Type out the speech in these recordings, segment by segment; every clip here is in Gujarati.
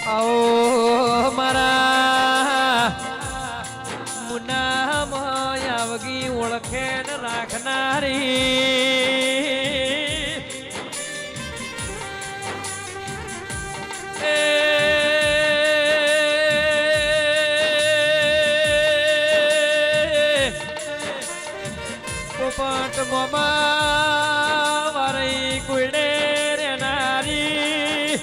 આવો મારા મુના માયાવગી ઓળખેણ રાખનારી પોપટ મોમા વારી કુડે રે નારી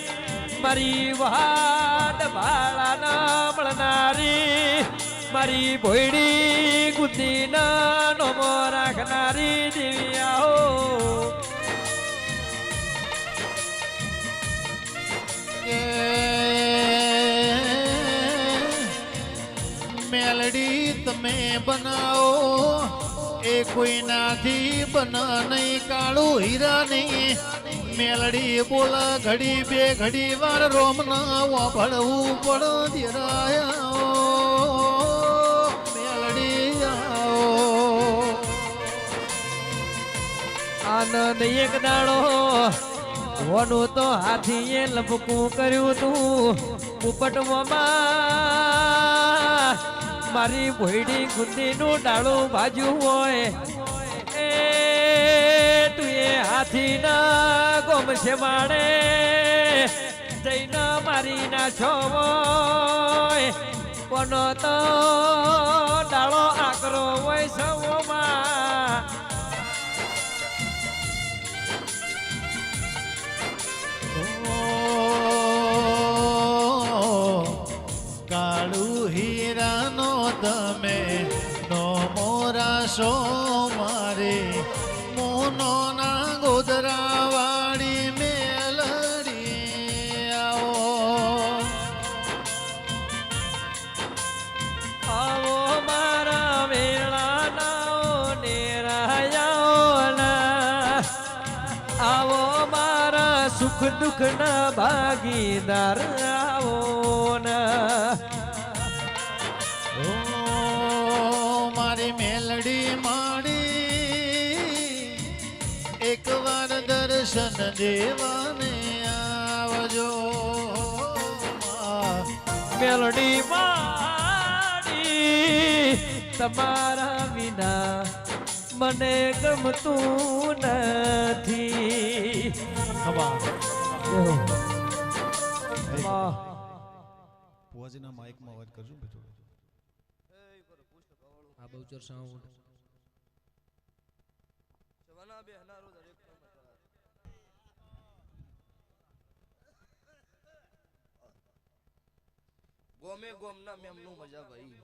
મારી વાડ ભાળા મળનારી મારી ભોયડી ગુદ્દી નોમો રાખનારી દિવ્યાઓ મેલડી તમે બનાવો એ કોઈ નાથી બના નહીં કાળું હીરા નહીં મેલડી બોલ ઘડી બે ઘડી વાર રોમ ના વાભળવું પડ દેરાયા મેલડી આવો આનંદ એક દાડો હોનું તો હાથીએ લપકું કર્યું તું પોપટ મોમાં મારી ભોયડી ગુંદીનું ડાળું ભાજ્યું હોય એ તું એ હાથી ના ગોમશે માડે જઈને મારી ના છો કોનો તો ડાળો આકરો હોય સવોમાં કાળું હીરાનો તમે નો મોરાશો મારે મોનો ના ગોદરા વાળી મેલડી આવો મારા વેળા નાઓ નેરાયાઓના આવો મારા સુખ દુઃખ ના ભાગીદાર આવો મારી મેલડી માડી એક વાર દર્શન દેવાને આવજો મેલડી માડી તમારા વિના મને ગમતું નથી પુવાજીના માઇકમાં અવાજ કરજો બેઠો આ બહુચર સાઉન્ડ ગોમે ગોમના મેમનું મજા ભાઈ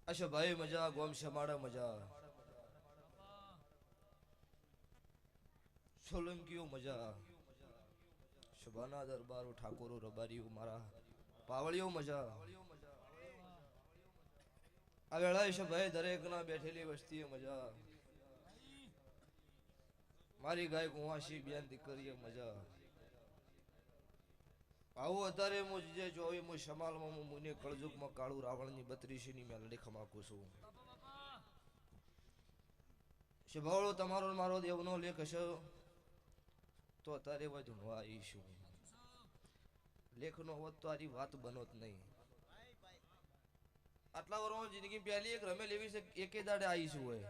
અચ્છા ભાઈ મજા ગોમ સમાડા મજા સોલંકીઓ મજા શબાના દરબારો ઠાકોરો રબારીઓ મારા પાવળીઓ મજા આ વેળા છે ભાઈ દરેક ના બેઠેલી વસ્તી મજા મારી ગાય કુવાસી બેન દીકરીએ મજા આવું અત્યારે હું જે જોઈ હું સમાલમાં હું મુને કળજુગમાં કાળું રાવણની 32 ની મેલડી ખમાકું છું શભાવળો તમારો મારો દેવનો લેખ હશે તો અત્યારે વધુવા આવીશું લેખનો હોત તો આરી વાત બનોત નહીં આટલા વર્ષ જિંદગી પહેલી એક રમેલ એવી છે એકે દાડે આવીશું હોય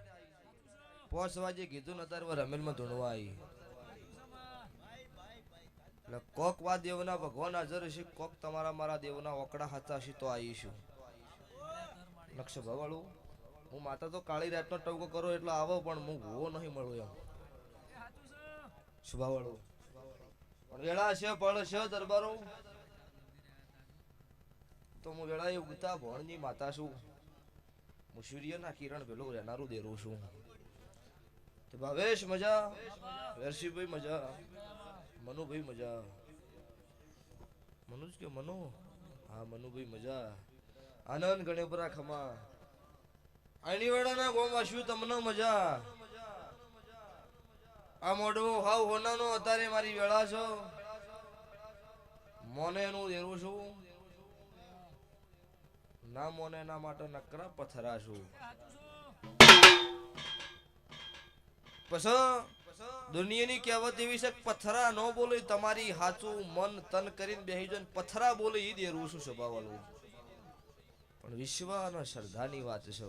5 વાગે કીધું ને અત્યારે રમેલમાં ધૂણવા આવી એટલે કોક વા દેવના ભગવાન હાજર હશે કોક તમારા મારા દેવના ઓકડા હાથા હશે તો આવીશું લક્ષ ભવાળું હું માતા તો કાળી રાતનો ટવકો કરો એટલે આવો પણ હું ભૂવો નહીં મળું એમ શુભાવાળું પણ વેળા છે પળ છે દરબારો તો હું વેળા એ ઉગતા ભણની માતા છું હું સૂર્યના કિરણ પેલું રહેનારું દેરું છું તો ભાવેશ મજા વેરસીભાઈ મજા મનુભાઈ મજા મનુજ કે મનો હા મનુભાઈ મજા આનંદ ગણેપરા ખમા આની વેળાના ગોમાં શું તમને મજા આ મોઢો હાવ હોનાનો અત્યારે મારી વેળા છો મોને નું દેરું છું ના મોને ના માટે નકરા પથરા છું પછી દુનિયાની કહેવત એવી છે કે પથરા ન બોલે તમારી હાચું મન તન કરીને બેહી જો ને પથરા બોલે ઈ દેરું શું સ્વભાવવાળું પણ વિશ્વ અને શ્રદ્ધાની વાત છે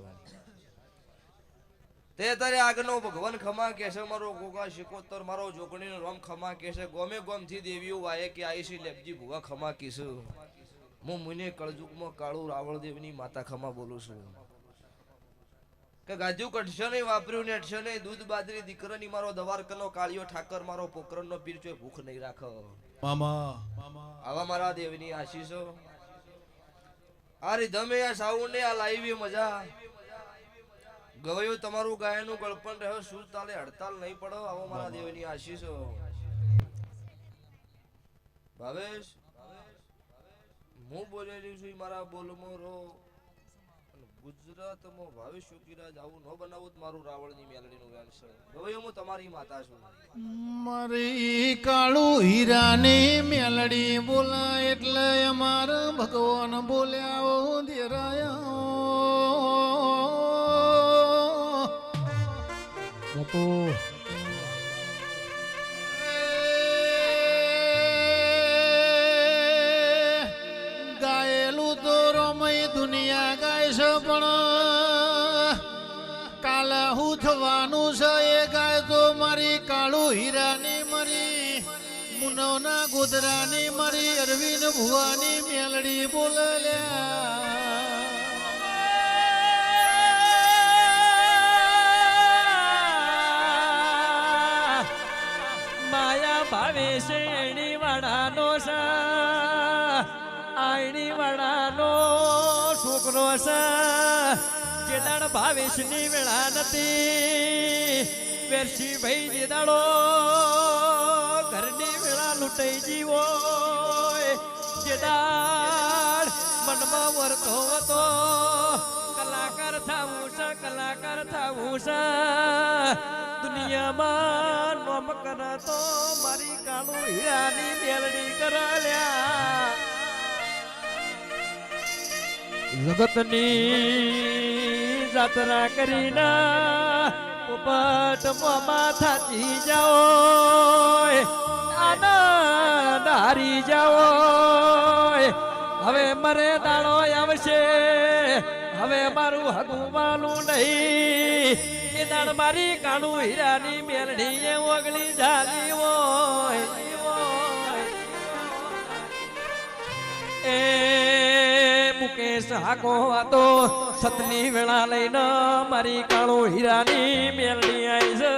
તે તારે આગનો ભગવાન ખમા કે છે મારો ગોગા શિકોતર મારો જોગણીનો રોમ ખમા કે છે ગોમે ગોમથી દેવીઓ વાયે કે આઈશી લેપજી ભુવા ખમા કીશું હું મુને કળજુગમાં કાળું રાવળ દેવની માતા ખમા બોલું છું કે ગાજુ કઢશો નહીં વાપર્યું ને અડશો નહીં દૂધ બાજરી દીકરાની મારો દવારકનો કાળિયો ઠાકર મારો પોકરણનો પીર ચોય ભૂખ નહીં રાખો મામા આવા મારા દેવની આશીષો આ રીધમે આ સાઉન્ડને આ લાઈવી મજા ગવાયું તમારું ગાયનું ગળપણ રહ્યો સુર તાલે હડતાલ નહીં પડો આવો મારા દેવની આશીષો ભાવેશ હું બોલેલી છું મારા બોલમો રો ગુજરાતમાં ભાવેશ યોગીરાજ આવું ન બનાવું તો મારું રાવણની મેલડીનું ગાન છે ગવાયું હું તમારી માતા છું મારી કાળું હીરાની મેલડી બોલા એટલે અમારા ભગવાન બોલ્યા ઓ દેરાયા બાપુ ગાયેલું તો રમય દુનિયા ગાય છે પણ કાલે હું થવાનું છે એ ગાય તો મારી કાળું હીરાની મારી મુનોના ગોદરાની મારી અરવિંદ ભુવાની મેલડી બોલલ્યા માયા ભાવે છે એની વાડાનો છે આઈની વાડાનો છોકરો છે જે દાડ ભાવેશની વેળા નથી વેરસી ભાઈ જે દાડો ઘરની વેળા લૂંટાઈ જીવો જે દાડ મનમાં વરતો હતો કલાકાર થાવું છે કલાકાર થાવું છે દુનિયામાં નોમ કરતો મારી કાળું હીરાની મેલડી કરલ્યા જગતની જાત્રા કરીને પોપટ મોમાં થાચી જાઓ આનંદ હારી જાઓ હવે મરે દાડો આવશે હવે મારું હગુવાનું નહીં એ દાડ મારી કાળું હીરાની મેલડી એ ઓગળી જાલી હોય એ મુકેશ હાકો હતો સતની વેળા લઈને મારી કાળું હીરાની મેલડી આવી છે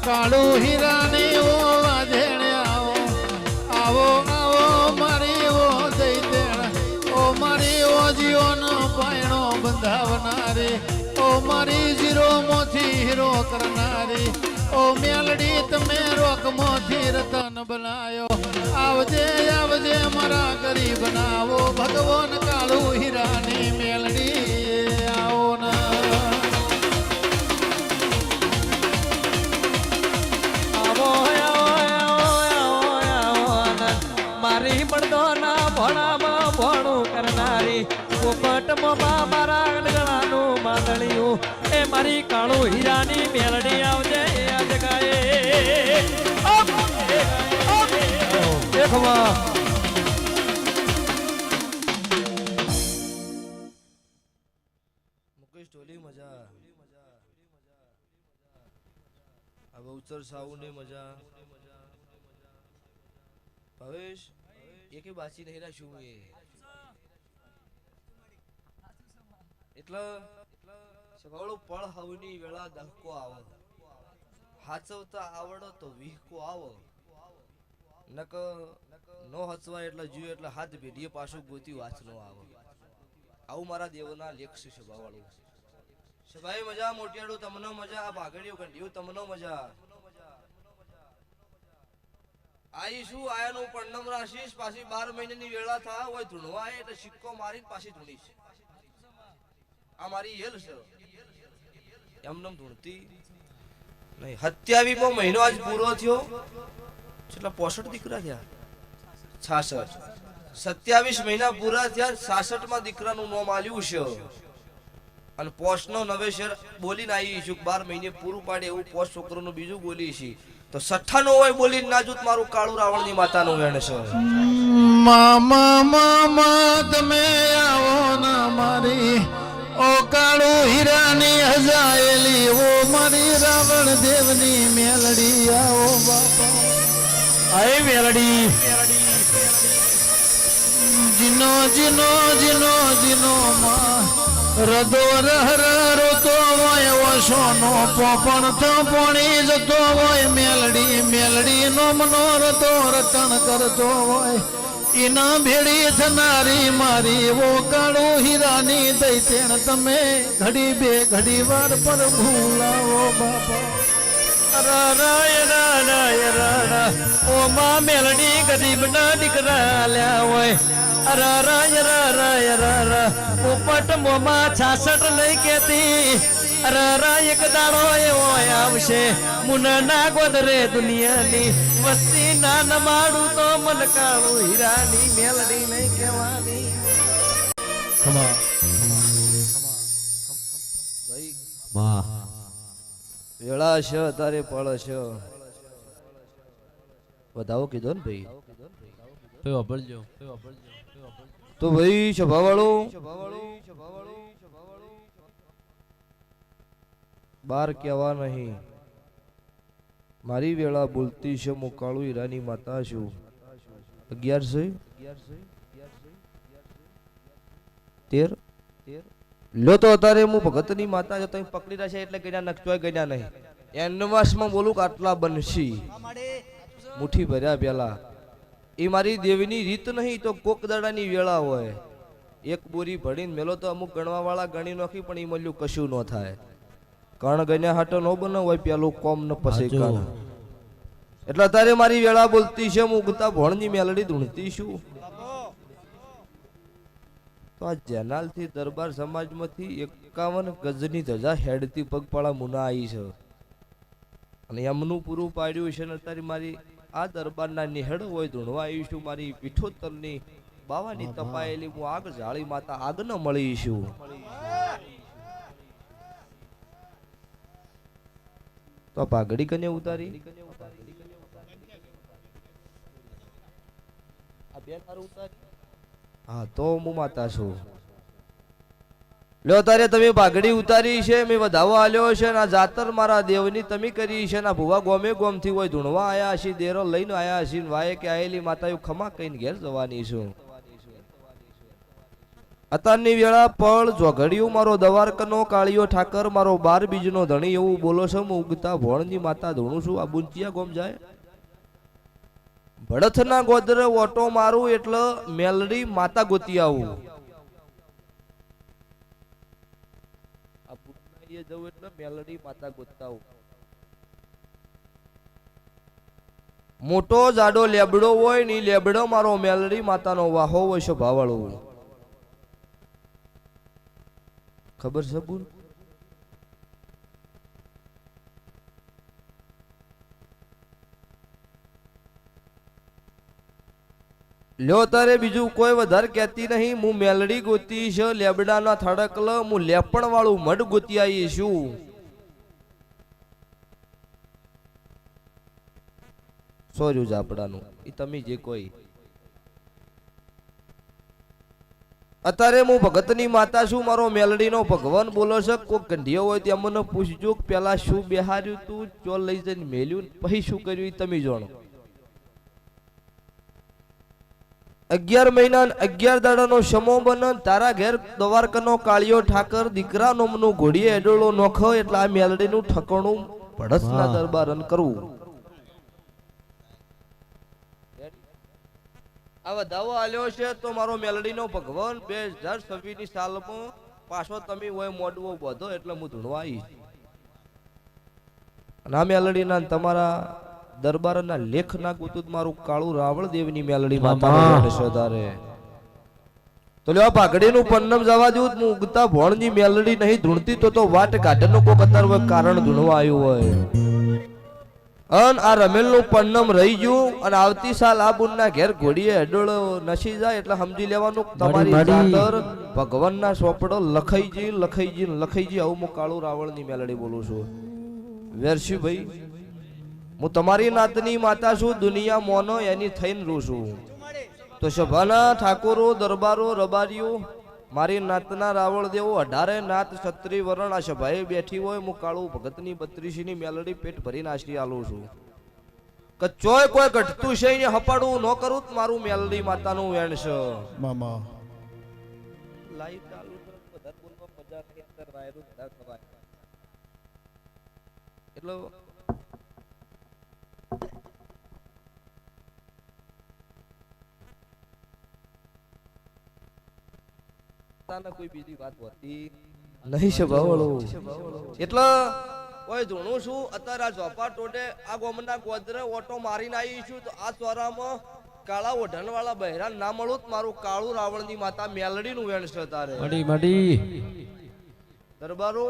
કાળું હીરાની ઓ વાજેણે આવો આવો આવો મારી ઓ દઈ દેણ ઓ મારી ઓ જીવનો પાયણો બંધાવનારી ઓ મારી જીરો મોથી હીરો કરનારી ઓ મેલડી તમે રોક મોથી રતન બનાયો આવજે આવજે મારા ગરીબ બનાવો ભગવાન કાળું હીરાની મેલડી આવો ના મારી પડદો ના ભોળામાં ભોળું કરનારી પોપટમાં મારા ગળાનું માંદળિયું એ મારી કાળું હીરાની મેલડી આવજે આ જગાએ દેખવા મુકેશ ઢોલી મજા આ બહુચર સાઉન્ડ મજા ભવેશ એકે બાસી નહીં રાખ્યું એ એટલે સવાળો પળ હવની વેળા દહકો આવો હાચવતા આવડો તો વીહકો આવો નક નો હચવાય એટલે જીવ એટલે હાથ ભેડીએ પાછું ગોતી વાંચનો આવો આવું મારા દેવના લેખ છે સભાવાળું સભાઈ મજા મોટિયાડું તમને મજા આ ભાગડીઓ કંડિયું તમને મજા આઈશું આયાનું પન્નમ રાશિશ પાછી 12 મહિનાની વેળા થા હોય ધૂણવા એટલે સિક્કો મારીને પાછી ધૂણીશ આ મારી હેલ છે એમને ધૂણતી નહીં. 27મો મહિનો આજ પૂરો થયો. કેટલા 65 દીકરા થયા? 66. 27 મહિના પૂરા થયા. 66માં દીકરાનું નામ આલ્યું છે. અને પોષનો નવેસર બોલીને આવી છું. 12 મહિને પૂરું પાડે એવું પોષ છોકરોનું બીજું બોલી છે. તો 96 હોય બોલીને નાજુત મારું કાળું રાવણની માતાનું વેણ છે. મામા મામા તમે આવો ના મારી ઓ કાળુ હીરાની હજાયેલી ઓ મારી રાવણ દેવની મેલડી આવો બાપા. આય મેલડી જીનો જીનો જીનો જીનો માં રદો રહરો તો હોય ઓશોનો પોપણ તો પોણી જતો હોય મેલડી મેલડી નો મનોરથો રટણ કરતો હોય એના ભેળી થનારી મારી ઓ કાળો હીરાની દૈતેણ તમે ઘડી બે ઘડી વાર પર ભૂલાવો બાપા. ઓ માં મેલડી ગરીબના દીકરા લ્યા હોય. પોપટ મોમાં 66 નહીં કેતી. એક દાડો એવો આવશે મુના ગોદરે દુનિયાની વસ્તી ના નમાડું તો મન કાળું હીરાની મેલડી નહીં કહેવાની. વેળા છે તારે પળ છે. વધાવો કીધો ને ભાઈ તો ભાઈ સભાવાળું બાર કહેવા નહીં. મારી વેળા બોલતી છે હું કાળું હીરાની માતા છું. 11 13 લો તો અત્યારે હું ભગતની માતા છું. તમે પકડી રહ્યા છે એટલે ગણ્યા નખચોય ગણ્યા નહીં. એનવાસમાં બોલું કે આટલા બનશી મુઠ્ઠી ભર્યા પેલા. એ મારી દેવીની રીત નહીં તો કોક દાડાની વેળા હોય. એક બોરી ભણીને મેલો તો અમુક ગણવા વાળા ગણી નાખી પણ એ મળ્યું કશું ન થાય. કણ ગણ્યા હાટો ન બને હોય પેલું કોમ ન પછી કણ. એટલે અત્યારે મારી વેળા બોલતી છે. હું ઉગતા ભણની મેલડી ધૂણતી છું. તો આ જેનાલથી દરબાર સમાજમાંથી 51 ગજની ધજા હેડતી પગપાળા મુના આવી છે. અને એમનું પૂરું પાડ્યું છે. ને અત્યારે મારી આ દરબારના નિહેડો હોય ધૂણવા આવીશું. મારી પીઠોતરની બાવાની તપાયેલી હું આગ જાળી માતા આગ ન મળીશું. તો પાઘડી કને ઉતારી હા તો હું માતા છું. લ્યો તારે તમે પાઘડી ઉતારી છે. મેં વધાવો આલ્યો છે. આ જાતર મારા દેવની તમે કરી છે. ના ભુવા ગોમે ગોમથી હોય ધૂણવા આયા છે. દેરો લઈને આયા છે. વાય કે આયેલી માતા એવું ખમા કહીને ઘેર જવાની છું. અત્યારની વેળા પળ જોઘડિયું મારો દવારકનો કાળિયો ઠાકર મારો 12 બીજનો ધણી એવું બોલો છો. હું ઉગતા ભોણની માતા ધૂણું છું. આ બુંચિયા ગોમ જાય ભડથના ગોદરે ઓટો મારું એટલે મેલડી માતા ગોતી આવું. આ પુનાઈએ જવું એટલે મેલડી માતા ગોતતા આવું. મોટો જાડો લેબડો હોય ને લેબડો મારો મેલડી માતાનો વાહો હોય છે ભાવાળો. ખબર છે બુન? લ્યો તારે બીજું કોઈ વધારે કહેતી નહીં. હું મેલડી ગોતી છે. લેબડાના થડકલ હું લેપણ વાળું મઢ ગોતી આવી છું. સોર્યું જાપડાનું એ તમે જે કોઈ. અત્યારે હું ભગતની માતા છું. મારો મેલડીનો ભગવાન બોલો છે. કોઈ ગંઢિયો હોય તે મને પૂછજો પેલા શું બેહાર્યું તું ચો લઈ જઈને મેલ્યું પછી શું કર્યું એ તમે જાણો. 11 મહિના 11 દાડાનો સમો બને. તારા ઘેર દવારકનો કાળિયો ઠાકર દીકરા નોમનું ઘોડીએ એડોળો નોખો એટલે આ મેલડીનું ઠકણું ભડસના દરબાર કરવું. આ વધાવો આલ્યો છે તો મારો મેલડીનો ભગવાન 2026 ની સાલમાં પાછો તમે હોય મોડવો બધો એટલે હું ધૂણવા આવીશ. અને આ મેલડીના તમારા દરબારના લેખ ના ગુતું મારું કાળું રાવણ દેવની મેલડી માતા વધારે. તો લ્યો પાઘડીનું પન્નમ જવા દઉં હું ઉગતા ભોણની મેલડી નહીં ધૂણતી તો વાટ કાઢનો કોક અત્યારે હોય કારણ ધૂણવા આવ્યું હોય અન આ રમેલનું પન્નમ રહી ગયું અને આવતી સાલ આ બુનના ઘેર ઘોડીએ હેડોળ નસી જાય એટલે સમજી લેવાનું તમારી જાતર ભગવાનના સોપડો લખાઈજી આવું હું કાળું રાવણની મેલડી બોલું છું વેરશી ભાઈ હું તમારી નાતની માતા છું દુનિયા મોનો એની થઈને રૂ છું તો સભાના ઠાકોરો દરબારો રબારીઓ મારી નાતના રાવળ દેવો 18 નાત ક્ષત્રિય વરણ આ સભાએ બેઠી હોય હું કાળું ભગતની 32 ની મેલડી પેટ ભરીને આશરી આલું છું કે ચોય કોઈ ઘટતું છે ને હપાડું ન કરું તો મારું મેલડી માતાનું વેણ છે મામા લાઈવ ચાલુ છે બધા બોલવા મજા નહીં અંદર વાયરસ ના થવાય એટલે કોઈ બીજી વાત હોતી નહીં છે બાવળો એટલે કોઈ ધૂણું છું અત્યારે આ ઝોપા ટોટે આ ગોમના ગોદરે ઓટો મારીને આવી છું તો આ ચોરામાં કાળા ઓઢણ વાળા બહેરાન ના મળું તો મારું કાળું રાવણની માતા મેલડી નું વેણ છે તારે દરબારો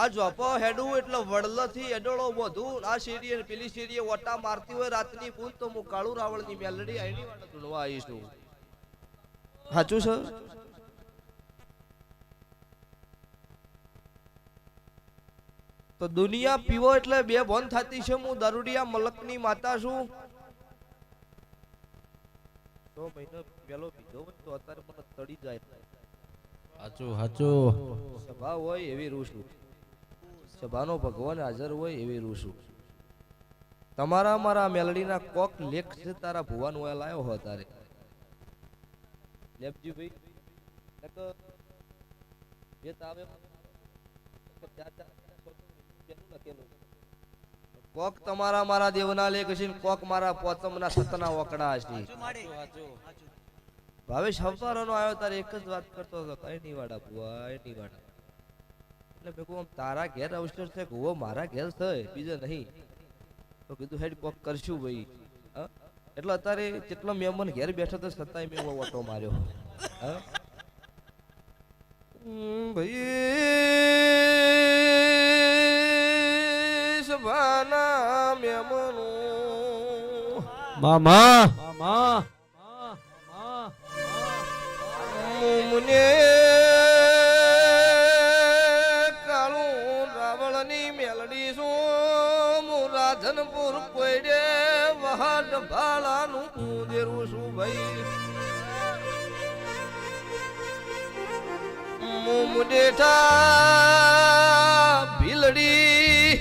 આ ઝોપો હેડું એટલે વડલ થી એડોળો બધું આ શેરીએ પેલી શેરીએ ઓટા મારતી હોય રાતની પૂન તો હું કાળું રાવણની મેલડી આઈની વાળા ધૂણવા આવીશ છું સાચું છે તો દુનિયા પીવો એટલે બે બોન થતી છે હું દારૂડિયા મલકની માતા છું 6 મહિના પેલો પીધો તો અત્યારે મને તડી જાય હાચું સભા હોય એવી રૂશું સભાનો ભગવાન હાજર હોય એવી રૂશું તમારા મારા મેલડીના કોક લેખ છે તારા ભુવાન હોય લાયો હો તારે લેપજી ભાઈ નકો જે તાવે કોક તમારા મારા દેવના લેખ છે કોક મારા પોતમના સતના ઓકડા છે ભાવેશ હવારનો આવ્યો તારે એક જ વાત કરતો હતો કઈ નહીં વાડા ભુવા એની વાડા એટલે મેં કહું તારા ઘેર અવસર છે ભુવો મારા ઘેર છે બીજો નહીં તો કીધું હેડ કોક કરશું ભાઈ એટલે અત્યારે જેટલો મહેમાન ઘેર બેઠો તો છતાંય મેં ઓટો માર્યો ભાઈ સભાના મહેમાનો મામા મુમને કાળું રાવણની મેલડી છું હું રાધનપુર કોઈડે વહાડ ભાલાનું દેરું છું ભાઈ મુડેઠા ભીલડી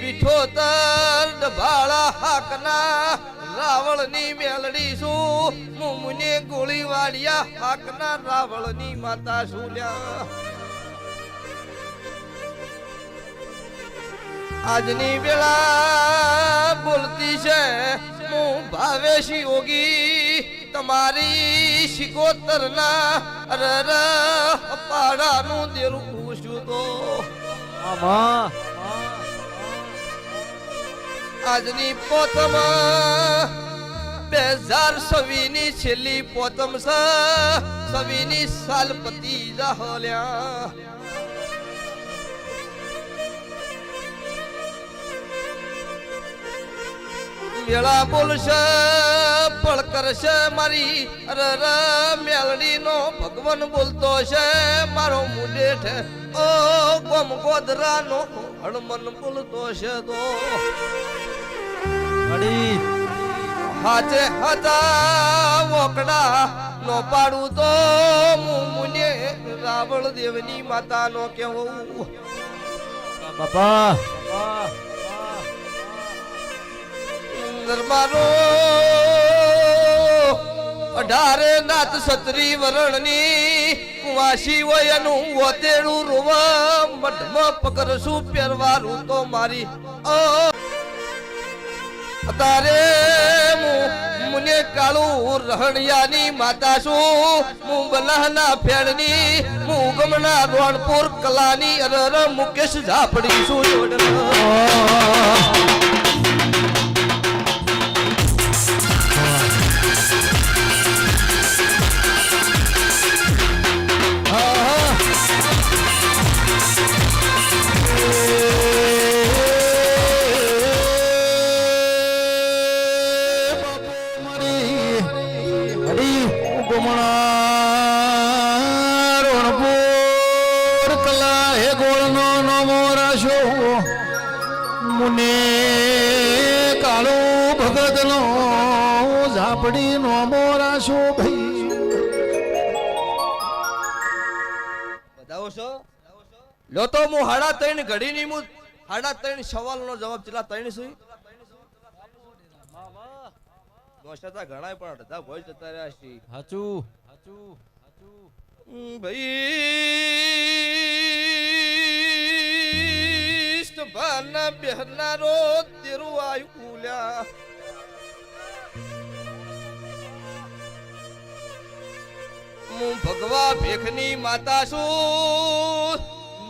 વિઠોતર ડભાળા હાકના રાવળની મેલડી છું મુમને ગોળી વાડિયા હાકના રાવળની માતા છું લ્યા આજની વેળા બોલતી છે હું ભાવેશી યોગી તમારી શિકોતરના અરર પાડાનું દેરું પૂછું તો આજની પોતમ 2026 ની છેલ્લી પોતમ છે 26 ની સાલ પતિ જાહલ્યા મેળા બોલશે પળ કરશે મારી અરર મેલડી નો ભગવાન બોલતો છે મારો મુડેઠ ઓ ગમ ગોદરા નો હણમન બોલતો છે તો હાથે હતા વોકડા નો પાડું તો મુને રાવળ દેવની માતા નો કેવું બાપા દરબારો 18 નાત ક્ષત્રિ વરણની કુવાસી વયનું વતેડું રૂવ મઢમાં પકડશું પહેરવાનું તો મારી તારે મુને કાળું રહણિયાની માતા છું હું બલાહના ફેડની હું ગમના રોણપુર કલાની અરર મુકેશ ઝાપડી છું કલા હે ગોળનો નમો રાશો મુને કાળો ભગતનો ઝાપડી નમો રાશો ભાઈ બતાવો છો લો તો હું 3.5 ઘડીની હું 3.5 સવાલનો જવાબ ચલા 3 સુઈ દોસ્તા ઘણાય પણ અડધા ભોજ જતા રહ્યા છે હાચું હાચું હાચું ભાઈ સ્તભાના બેહનારો તેરું આયુલ્યા હું ભગવા ભેખની માતા છું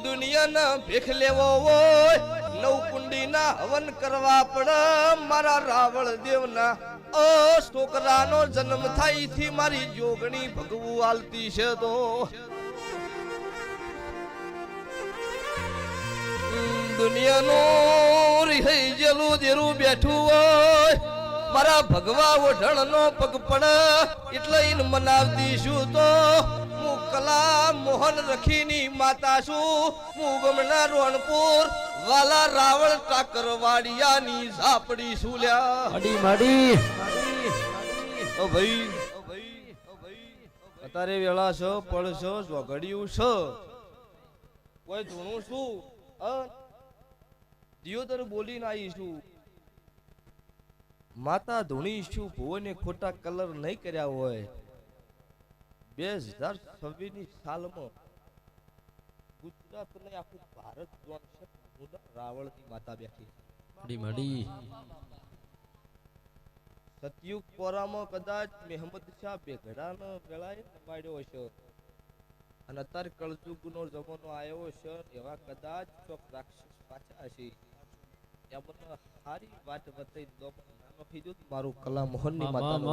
દુનિયાના ભેખ લેવો હોય નવ કુંડીના હવન કરવા પડે મારા રાવળ દેવના છોકરાનો જન્મ થાય થી મારી જોગણી ભગવું આલતી છે તો દુનિયાનો રિહઈ જેલું દેરું બેઠું હોય મારા ભગવા ઓઢણનો પગ પડે એટલે ઈન મનાવતી છું તો હું કલા મોહન રખીની માતા છું હું ગમના રોણપુર વાલા રાવળ ટાકર વાડિયાની ઝાપડી સુલ્યા અડી માડી ઓ ભાઈ અત્યારે વેળા છો પડ છો જોગડિયું છે કોઈ ધૂણું છું દિયોદર બોલીને આવીશું માતા ધૂણી શું ભુવને ખોટા કલર નહીં કર્યા હોય 2026 ની સાલમાં ગુજરાત ને આખું ભારત જોડશે રાવળની માતા બેઠી અડી માડી સતયુગ પોરામાં કદાચ મહેમદ શાહ બેગડાનો વેળાએ નવાડ્યો હશે અને અત્યારે કળયુગનો જમાનો આવ્યો છે એવા કદાચ ચોક રાક્ષસ પાછા હશે એમને સારી વાત બતાવી દો મારું કલા મોહનની માતાનો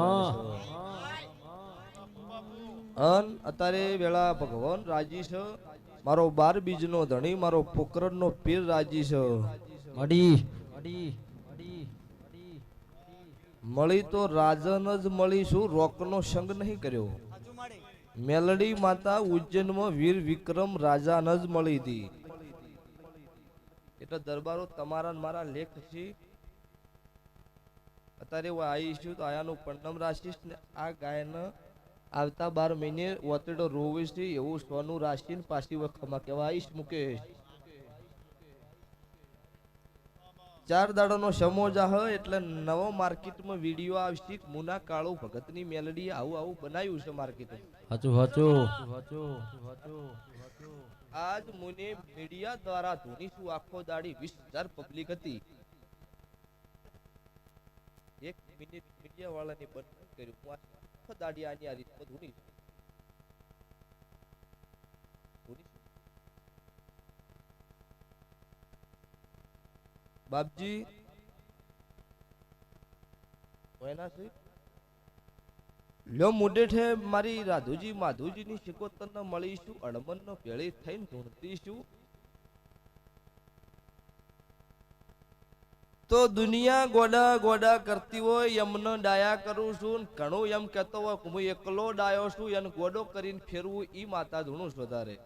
અન અત્યારે વેળા ભગવાન રાજી છે મારો 12 બીજનો ધણી મારો પોકરણનો પીર રાજી છે અડી અડી અડી મળી તો રાજન જ મળીશું રોકનો સંગ નહીં કર્યો મેલડી માતા ઉજ્જૈનમાં વીર વિક્રમ રાજાન જ મળી હતી એટલે દરબારો તમારા મારા લેખ છે અત્યારે હું આવીશું તો આયાનું પન્નમ રાશિશ ને આ ગાયને આવતા 12 મહિને ઓતડો રોવીશ છે એવું સોનું રાશિને પાછી વખમાં કહેવા આવીશ મુકેશ 4 દાડાનો સમો જાહ એટલે નવો માર્કેટમાં વિડીયો આવશે મુના કાળુ ભગતની મેલડી આવું બનાવ્યું છે માર્કેટમાં હાચું હાચું હાચું હાચું આજ મુને મીડિયા દ્વારા ધૂણીશું આખો દાડી 20,000 પબ્લિક હતી 1 મિનિટ મીડિયા વાળાને બંધ કર્યું હું આખો દાડી આની આ રીતમાં ધૂણી બાપજી કોઈના છે લ્યો મુડેઠે મારી રાધુજી માધુજીની શિકોતરને મળીશું અડમનનો ભેળી થઈને ઢૂંઢતીશું તો દુનિયા ગોડા ગોડા કરતી હોય એમને ડાયા કરું છું ઘણું એમ કહેતો હોય હું એકલો ડાયો છું એને ગોડો કરીને ફેરવું ઈ માતા ધૂણું છું વધારે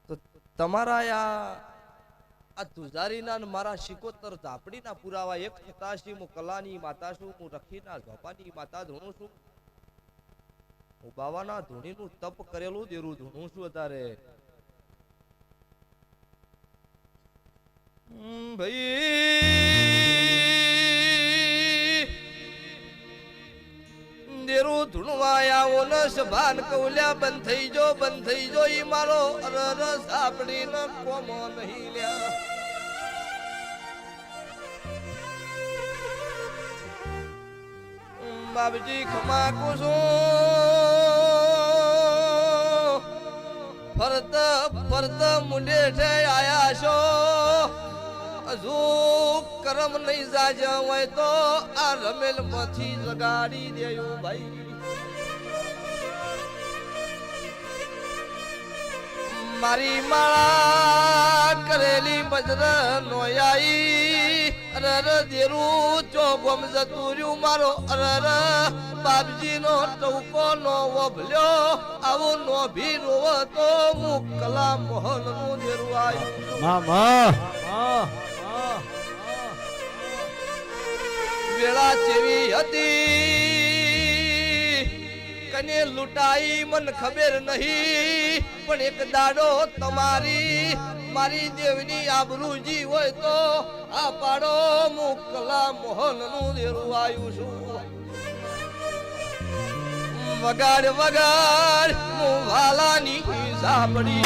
તો તમારા આ ધુજારીના ને મારા શિકોતર ઝાપડીના પુરાવા એક થતા છે હું કલાની માતા છું હું રખીના ઝોપાની માતા ધૂણું છું હું બાવાના ધૂણીનું તપ કરેલું દેરું ધૂણું છું અત્યારે ભાઈ દેરું ધૂણવાયા ઓનો સભાન કૌલ્યા બંધ થઈ જો ઈ મારો અરર સાપડી ન કોમો નહીં લ્યા બાપજી ખમા કુસો ફરત મુંડે છે આયા છો હજુ કરમ નહીં જાજ્યા હોય તો આ રમેલ માંથી જગાડી દેયો ભાઈ મારી માળા કરેલી બજર નોયાઈ અરર દેરું ચોગમ જતું રહ્યું મારો અરર બાપજી નો ટવકો નો વભલ્યો આવો નો ભી રોવો તો હું કલા મહોલ નું દેરવાયું મામા વેળા જેવી હતી કને લૂંટાઈ મન ખબર નહીં પણ એક દાડો તમારી મારી દેવની આબરૂજી હોય તો આ પાડો મુકલા મોહન નું દેરવાયું છું વગાડ વગાડ હું વાલાની સાંભળી